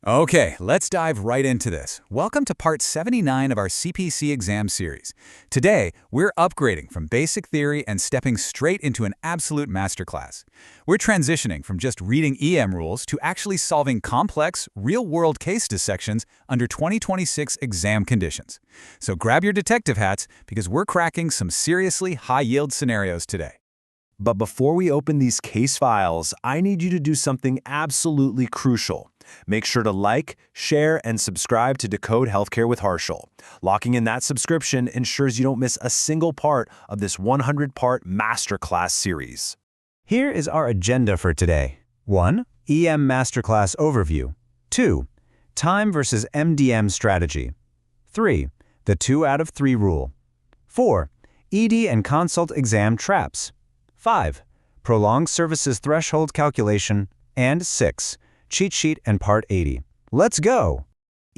Okay, let's dive right into this. Welcome to part 79 of our CPC exam series. Today, we're upgrading from basic theory and stepping straight into an absolute masterclass. We're transitioning from just reading EM rules to actually solving complex, real-world case dissections under 2026 exam conditions. So grab your detective hats because we're cracking some seriously high-yield scenarios today. But before we open these case files, I need you to do something absolutely crucial. Make sure to like, share, and subscribe to Decode Healthcare with Harshal. Locking in that subscription ensures you don't miss a single part of this 100-part masterclass series. Here is our agenda for today. 1. EM Masterclass Overview. 2. Time versus MDM Strategy. 3. The 2 out of 3 Rule. 4. ED and Consult Exam Traps. 5. Prolonged Services Threshold Calculation. And 6. Cheat Sheet and Part 80. Let's go!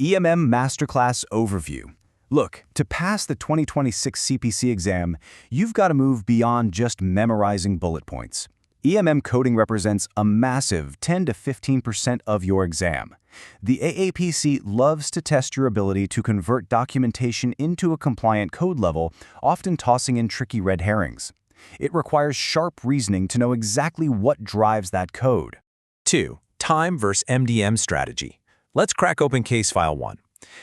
EMM Masterclass Overview. Look, to pass the 2026 CPC exam, you've got to move beyond just memorizing bullet points. EMM coding represents a massive 10 to 15% of your exam. The AAPC loves to test your ability to convert documentation into a compliant code level, often tossing in tricky red herrings. It requires sharp reasoning to know exactly what drives that code. 2. Time versus MDM strategy. Let's crack open case file 1.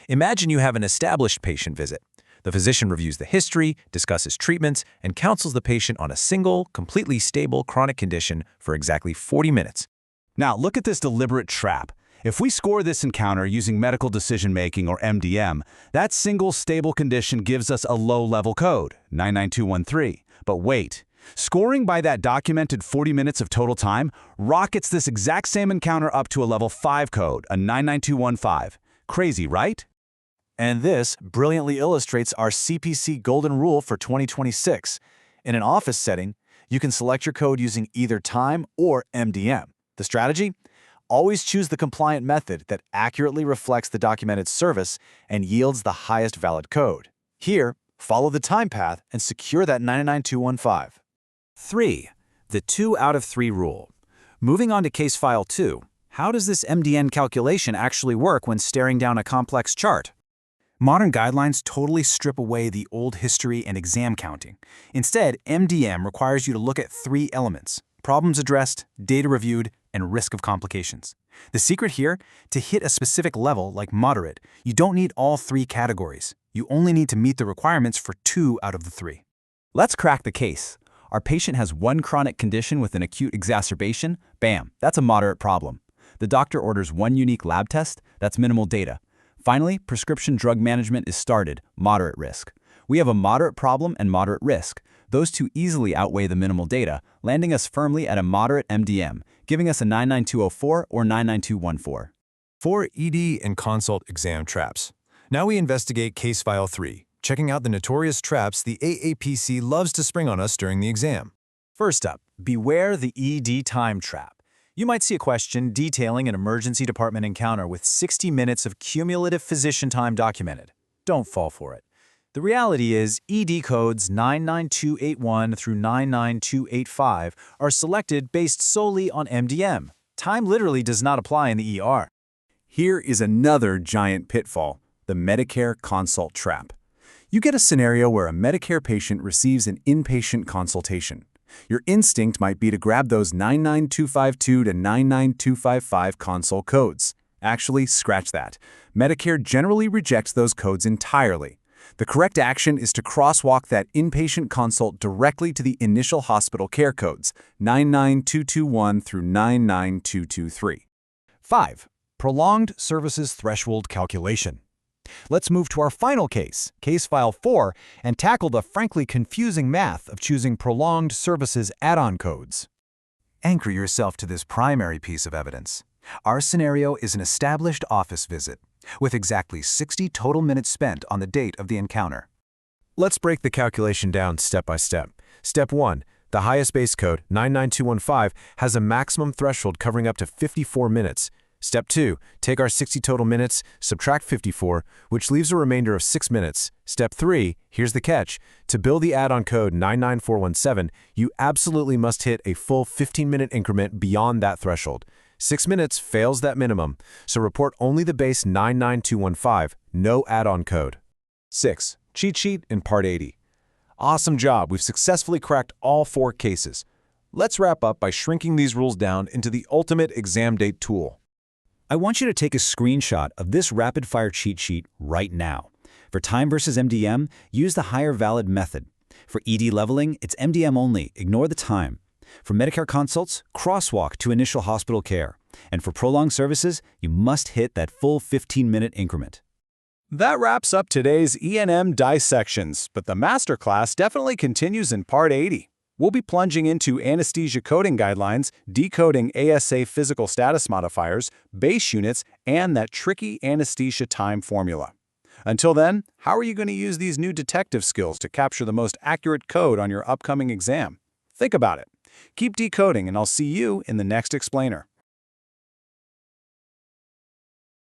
Imagine you have an established patient visit. The physician reviews the history, discusses treatments, and counsels the patient on a single, completely stable chronic condition for exactly 40 minutes. Now, look at this deliberate trap. If we score this encounter using medical decision-making or MDM, that single stable condition gives us a low-level code, 99213. But wait. Scoring by that documented 40 minutes of total time rockets this exact same encounter up to a level 5 code, a 99215. Crazy, right? And this brilliantly illustrates our CPC golden rule for 2026. In an office setting, you can select your code using either time or MDM. The strategy? Always choose the compliant method that accurately reflects the documented service and yields the highest valid code. Here, follow the time path and secure that 99215. 3. The 2 out of 3 Rule. Moving on to case file 2, how does this MDN calculation actually work when staring down a complex chart? Modern guidelines totally strip away the old history and exam counting. Instead, MDM requires you to look at 3 elements: problems addressed, data reviewed, and risk of complications. The secret here? To hit a specific level, like moderate, you don't need all 3 categories. You only need to meet the requirements for 2 out of the 3. Let's crack the case. Our patient has one chronic condition with an acute exacerbation. Bam, that's a moderate problem. The doctor orders one unique lab test. That's minimal data. Finally, prescription drug management is started. Moderate risk. We have a moderate problem and moderate risk. Those 2 easily outweigh the minimal data, landing us firmly at a moderate MDM, giving us a 99204 or 99214. 4. ED and Consult Exam Traps. Now we investigate case file 3. Checking out the notorious traps the AAPC loves to spring on us during the exam. First up, beware the ED time trap. You might see a question detailing an emergency department encounter with 60 minutes of cumulative physician time documented. Don't fall for it. The reality is ED codes 99281 through 99285 are selected based solely on MDM. Time literally does not apply in the ER. Here is another giant pitfall, the Medicare consult trap. You get a scenario where a Medicare patient receives an inpatient consultation. Your instinct might be to grab those 99252 to 99255 consult codes. Actually, scratch that. Medicare generally rejects those codes entirely. The correct action is to crosswalk that inpatient consult directly to the initial hospital care codes, 99221 through 99223. 5. Prolonged Services Threshold Calculation. Let's move to our final case, case file 4, and tackle the frankly confusing math of choosing prolonged services add-on codes. Anchor yourself to this primary piece of evidence. Our scenario is an established office visit, with exactly 60 total minutes spent on the date of the encounter. Let's break the calculation down step by step. Step 1. The highest base code, 99215, has a maximum threshold covering up to 54 minutes. Step 2, take our 60 total minutes, subtract 54, which leaves a remainder of 6 minutes. Step 3, here's the catch. To build the add-on code 99417, you absolutely must hit a full 15-minute increment beyond that threshold. 6 minutes fails that minimum, so report only the base 99215, no add-on code. 6. Cheat sheet in Part 80. Awesome job, we've successfully cracked all 4 cases. Let's wrap up by shrinking these rules down into the ultimate exam date tool. I want you to take a screenshot of this rapid-fire cheat sheet right now. For time versus MDM, use the higher valid method. For ED leveling, it's MDM only, ignore the time. For Medicare consults, crosswalk to initial hospital care. And for prolonged services, you must hit that full 15-minute increment. That wraps up today's E&M dissections, but the masterclass definitely continues in Part 80. We'll be plunging into anesthesia coding guidelines, decoding ASA physical status modifiers, base units, and that tricky anesthesia time formula. Until then, how are you going to use these new detective skills to capture the most accurate code on your upcoming exam? Think about it. Keep decoding, and I'll see you in the next explainer.